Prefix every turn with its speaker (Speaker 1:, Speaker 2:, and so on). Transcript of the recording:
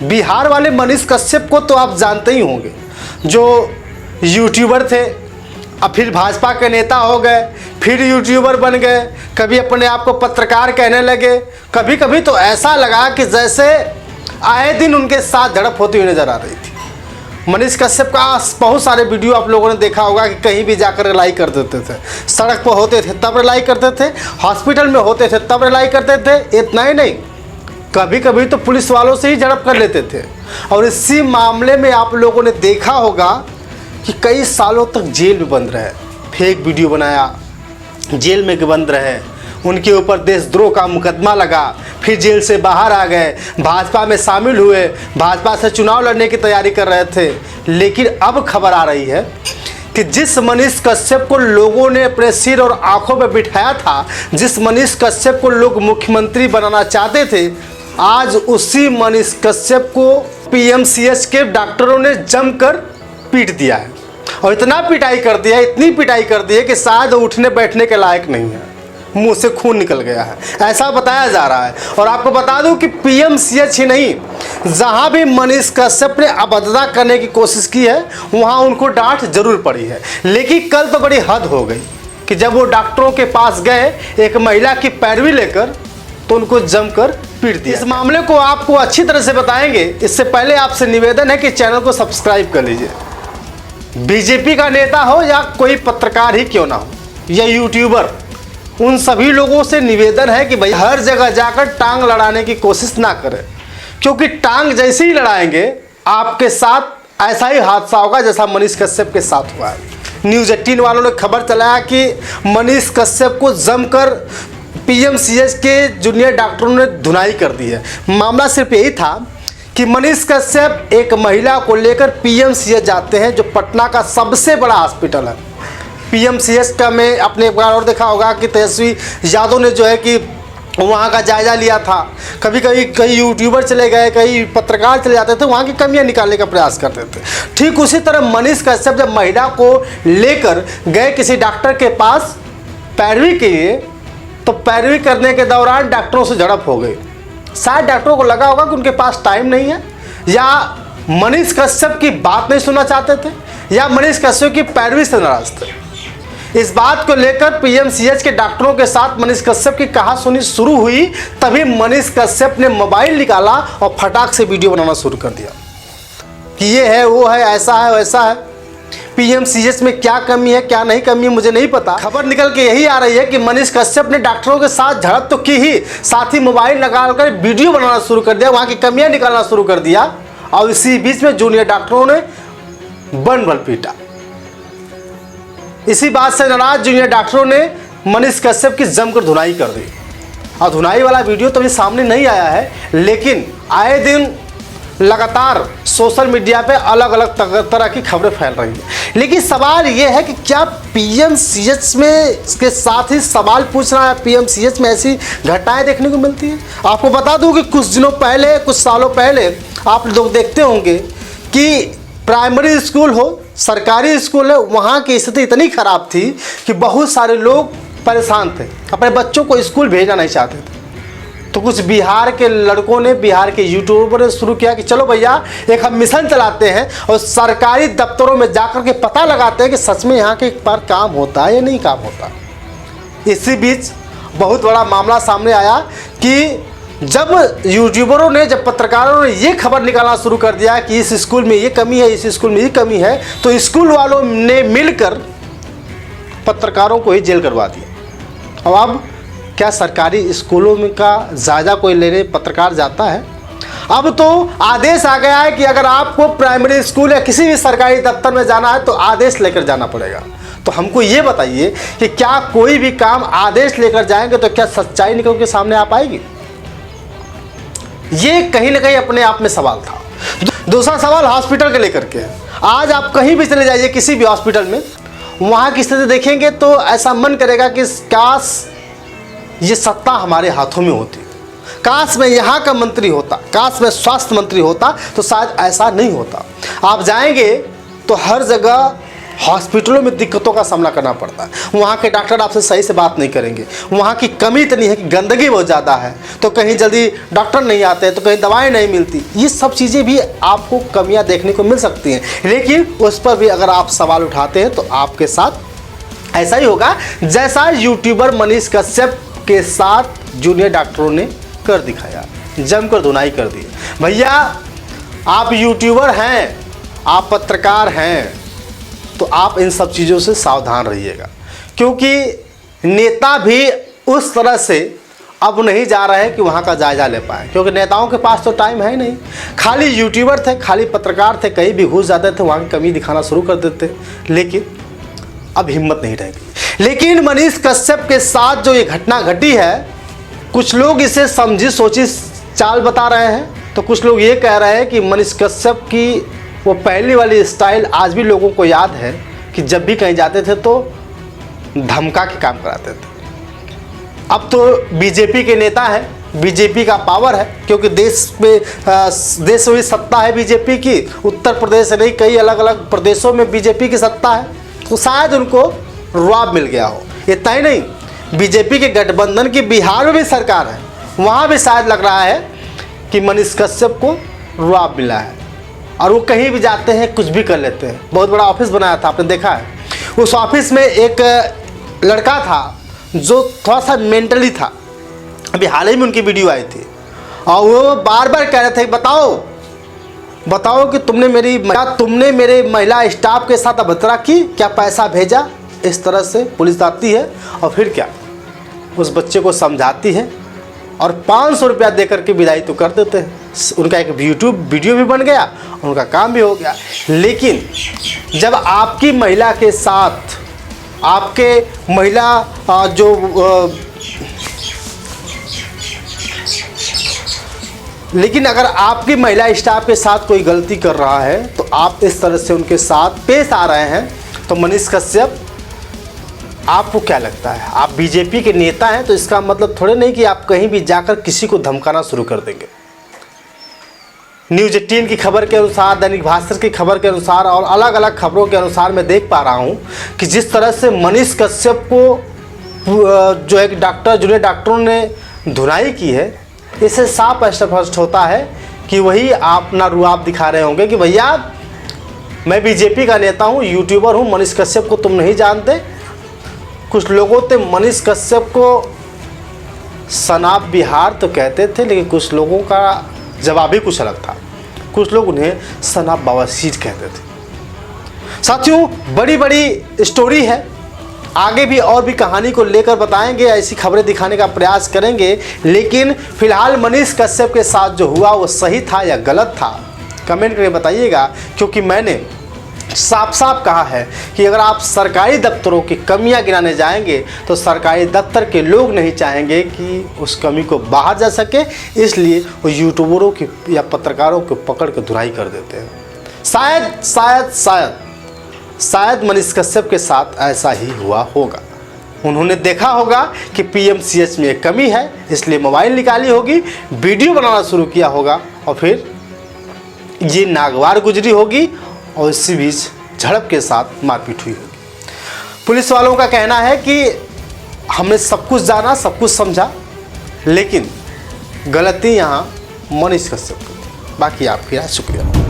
Speaker 1: बिहार वाले मनीष कश्यप को तो आप जानते ही होंगे, जो यूट्यूबर थे, अब फिर भाजपा के नेता हो गए, फिर यूट्यूबर बन गए, कभी अपने आप को पत्रकार कहने लगे। कभी कभी तो ऐसा लगा कि जैसे आए दिन उनके साथ झड़प होती हुई नजर आ रही थी। मनीष कश्यप का बहुत सारे वीडियो आप लोगों ने देखा होगा कि कहीं भी जाकर रिलाई कर देते थे, सड़क पर होते थे तब रिलाई करते थे, हॉस्पिटल में होते थे तब रिलाई करते थे। इतना ही नहीं, कभी कभी तो पुलिस वालों से ही झड़प कर लेते थे। और इसी मामले में आप लोगों ने देखा होगा कि कई सालों तक जेल में बंद रहे, फेक वीडियो बनाया, जेल में बंद रहे, उनके ऊपर देशद्रोह का मुकदमा लगा, फिर जेल से बाहर आ गए, भाजपा में शामिल हुए, भाजपा से चुनाव लड़ने की तैयारी कर रहे थे। लेकिन अब खबर आ रही है कि जिस मनीष कश्यप को लोगों ने अपने सिर और आंखों पर बिठाया था, जिस मनीष कश्यप को लोग मुख्यमंत्री बनाना चाहते थे, आज उसी मनीष कश्यप को पीएमसीएच के डॉक्टरों ने जमकर पीट दिया है। और इतना पिटाई कर दिया है, इतनी पिटाई कर दी है कि शायद उठने बैठने के लायक नहीं है, मुंह से खून निकल गया है, ऐसा बताया जा रहा है। और आपको बता दूं कि पीएमसीएच ही नहीं, जहां भी मनीष कश्यप ने अभद्रता करने की कोशिश की है वहां उनको डांट जरूर पड़ी है। लेकिन कल तो बड़ी हद हो गई कि जब वो डॉक्टरों के पास गए एक महिला की पैरवी लेकर, तो उनको जमकर पीट दिया। इस मामले को आपको अच्छी तरह से बताएंगे। इससे पहले आपसे निवेदन है कि चैनल को सब्सक्राइब कर लीजिए। बीजेपी का नेता हो या कोई पत्रकार ही क्यों ना हो या यूट्यूबर, उन सभी लोगों से निवेदन है कि भाई हर जगह जाकर टांग लड़ाने की कोशिश ना करें, क्योंकि टांग जैसे ही लड़ाएंगे आपके साथ ऐसा ही हादसा होगा जैसा मनीष कश्यप के साथ हुआ है। न्यूज़ 18 वालों ने खबर चलाया कि मनीष कश्यप को जमकर पीएमसीएच के जूनियर डॉक्टरों ने धुनाई कर दी है। मामला सिर्फ यही था कि मनीष कश्यप एक महिला को लेकर पीएमसीएच जाते हैं, जो पटना का सबसे बड़ा हॉस्पिटल है। पीएमसीएच का में अपने एक बार और देखा होगा कि तेजस्वी यादव ने जो है कि वहाँ का जायजा लिया था। कभी कभी कई यूट्यूबर चले गए, कई पत्रकार चले जाते थे, वहाँ की कमियाँ निकालने का प्रयास करते थे। ठीक उसी तरह मनीष कश्यप जब महिला को लेकर गए किसी डॉक्टर के पास पैरवी के लिए, तो पैरवी करने के दौरान डॉक्टरों से झड़प हो गई। शायद डॉक्टरों को लगा होगा कि उनके पास टाइम नहीं है, या मनीष कश्यप की बात नहीं सुनना चाहते थे, या मनीष कश्यप की पैरवी से नाराज थे। इस बात को लेकर पीएमसीएच के डॉक्टरों के साथ मनीष कश्यप की कहासुनी शुरू हुई। तभी मनीष कश्यप ने मोबाइल निकाला और फटाक से वीडियो बनाना शुरू कर दिया कि ये है, वो है, ऐसा है, वैसा है। पीएमसीएच में क्या कमी है, क्या नहीं कमी है, मुझे नहीं पता। खबर निकल के यही आ रही है कि मनीष कश्यप ने डॉक्टरों के साथ झड़प तो की ही, साथ ही मोबाइल लगाकर वीडियो बनाना शुरू कर दिया, वहाँ की कमियाँ निकालना शुरू कर दिया। और इसी बीच में जूनियर डॉक्टरों ने बन पीटा। इसी बात से नाराज जूनियर डॉक्टरों ने मनीष कश्यप की जमकर धुनाई कर दी। और धुनाई वाला वीडियो तो अभी सामने नहीं आया है, लेकिन आए दिन लगातार सोशल मीडिया पे अलग अलग तरह की खबरें फैल रही हैं। लेकिन सवाल ये है कि क्या पीएमसीएच में इसके साथ ही सवाल पूछ रहा है, पीएमसीएच में ऐसी घटनाएं देखने को मिलती हैं। आपको बता दूं कि कुछ दिनों पहले, कुछ सालों पहले आप लोग देखते होंगे कि प्राइमरी स्कूल हो, सरकारी स्कूल है, वहाँ की स्थिति इतनी खराब थी कि बहुत सारे लोग परेशान थे, अपने बच्चों को स्कूल भेजना नहीं चाहते थे। तो कुछ बिहार के लड़कों ने, बिहार के यूट्यूबर ने शुरू किया कि चलो भैया एक हम मिशन चलाते हैं और सरकारी दफ्तरों में जाकर के पता लगाते हैं कि सच में यहाँ के पर काम होता है या नहीं काम होता। इसी बीच बहुत बड़ा मामला सामने आया कि जब यूट्यूबरों ने, जब पत्रकारों ने ये खबर निकालना शुरू कर दिया कि इस स्कूल में ये कमी है, इस स्कूल में ये कमी है, तो स्कूल वालों ने मिलकर पत्रकारों को ही जेल करवा दिया। अब क्या सरकारी स्कूलों में का जायजा कोई लेने पत्रकार जाता है? अब तो आदेश आ गया है कि अगर आपको प्राइमरी स्कूल या किसी भी सरकारी दफ्तर में जाना है तो आदेश लेकर जाना पड़ेगा। तो हमको ये बताइए कि क्या कोई भी काम आदेश लेकर जाएंगे तो क्या सच्चाई निकल के सामने आ पाएगी? ये कहीं ना कहीं अपने आप में सवाल था। दूसरा सवाल हॉस्पिटल के लेकर के। आज आप कहीं भी चले जाइए किसी भी हॉस्पिटल में, वहाँ की स्थिति देखेंगे तो ऐसा मन करेगा कि काश ये सत्ता हमारे हाथों में होती, काश मैं यहाँ का मंत्री होता, काश मैं स्वास्थ्य मंत्री होता, तो शायद ऐसा नहीं होता। आप जाएंगे तो हर जगह हॉस्पिटलों में दिक्कतों का सामना करना पड़ता है, वहाँ के डॉक्टर आपसे सही से बात नहीं करेंगे, वहाँ की कमी इतनी है कि गंदगी बहुत ज़्यादा है, तो कहीं जल्दी डॉक्टर नहीं आते, तो कहीं दवाएं नहीं मिलती। ये सब चीज़ें भी आपको कमियां देखने को मिल सकती हैं, लेकिन उस पर भी अगर आप सवाल उठाते हैं तो आपके साथ ऐसा ही होगा जैसा यूट्यूबर मनीष कश्यप के साथ जूनियर डॉक्टरों ने कर दिखाया, जमकर धुनाई कर दी। भैया आप यूट्यूबर हैं, आप पत्रकार हैं, तो आप इन सब चीज़ों से सावधान रहिएगा, क्योंकि नेता भी उस तरह से अब नहीं जा रहे हैं कि वहाँ का जायज़ा ले पाए, क्योंकि नेताओं के पास तो टाइम है ही नहीं। खाली यूट्यूबर थे, खाली पत्रकार थे, कहीं भी घुस जाते थे, वहाँ की कमी दिखाना शुरू कर देते, लेकिन अब हिम्मत नहीं रहेगी। लेकिन मनीष कश्यप के साथ जो ये घटना घटी है, कुछ लोग इसे समझी सोची चाल बता रहे हैं, तो कुछ लोग ये कह रहे हैं कि मनीष कश्यप की वो पहली वाली स्टाइल आज भी लोगों को याद है कि जब भी कहीं जाते थे तो धमका के काम कराते थे। अब तो बीजेपी के नेता हैं, बीजेपी का पावर है, क्योंकि देश में भी सत्ता है बीजेपी की, उत्तर प्रदेश नहीं कई अलग अलग प्रदेशों में बीजेपी की सत्ता है, तो शायद उनको रुआब मिल गया हो। इतना ही नहीं, बीजेपी के गठबंधन की बिहार में भी सरकार है, वहाँ भी शायद लग रहा है कि मनीष कश्यप को रुआब मिला है, और वो कहीं भी जाते हैं कुछ भी कर लेते हैं। बहुत बड़ा ऑफिस बनाया था, आपने देखा है। उस ऑफिस में एक लड़का था जो थोड़ा सा मेंटली था, अभी हाल ही में उनकी वीडियो आई थी, और वो बार बार कह रहे थे बताओ कि तुमने मेरे महिला स्टाफ के साथ अभद्रा की, क्या पैसा भेजा। इस तरह से पुलिस आती है और फिर क्या, उस बच्चे को समझाती है और 500 रुपया दे करके विदाई तो कर देते हैं। उनका एक यूट्यूब वीडियो भी बन गया, उनका काम भी हो गया। लेकिन जब आपकी महिला के साथ आपके महिला लेकिन अगर आपकी महिला स्टाफ के साथ कोई गलती कर रहा है तो आप इस तरह से उनके साथ पेश आ रहे हैं, तो मनीष कश्यप आपको क्या लगता है, आप बीजेपी के नेता हैं, तो इसका मतलब थोड़े नहीं कि आप कहीं भी जाकर किसी को धमकाना शुरू कर देंगे। न्यूज़ 18 की खबर के अनुसार, दैनिक भास्कर की खबर के अनुसार और अलग अलग खबरों के अनुसार मैं देख पा रहा हूं कि जिस तरह से मनीष कश्यप को जो एक डॉक्टर जूनियर डॉक्टरों ने धुनाई की है, इससे साफ स्पष्ट होता है कि वही आप अपना रुआब दिखा रहे होंगे कि भैया मैं बीजेपी का नेता हूं, यूट्यूबर हूं, मनीष कश्यप को तुम नहीं जानते। कुछ लोगों ने मनीष कश्यप को सनाब बिहार तो कहते थे, लेकिन कुछ लोगों का जवाब ही कुछ अलग था, कुछ लोग उन्हें सनाब बवासीर कहते थे। साथियों, बड़ी बड़ी स्टोरी है, आगे भी और भी कहानी को लेकर बताएंगे, ऐसी खबरें दिखाने का प्रयास करेंगे। लेकिन फिलहाल मनीष कश्यप के साथ जो हुआ वो सही था या गलत था, कमेंट करके बताइएगा, क्योंकि मैंने साफ साफ कहा है कि अगर आप सरकारी दफ्तरों की कमियां गिनाने जाएंगे तो सरकारी दफ्तर के लोग नहीं चाहेंगे कि उस कमी को बाहर जा सके, इसलिए वो यूट्यूबरों की या पत्रकारों को पकड़ के धुनाई कर देते हैं। शायद मनीष कश्यप के साथ ऐसा ही हुआ होगा। उन्होंने देखा होगा कि पीएमसीएच में एक कमी है, इसलिए मोबाइल निकाली होगी, वीडियो बनाना शुरू किया होगा, और फिर ये नागवार गुजरी होगी और इसी बीच झड़प के साथ मारपीट हुई होगी। पुलिस वालों का कहना है कि हमने सब कुछ जाना, सब कुछ समझा, लेकिन गलती यहाँ मनीष कश्यप की। बाकी आपकी राय। शुक्रिया।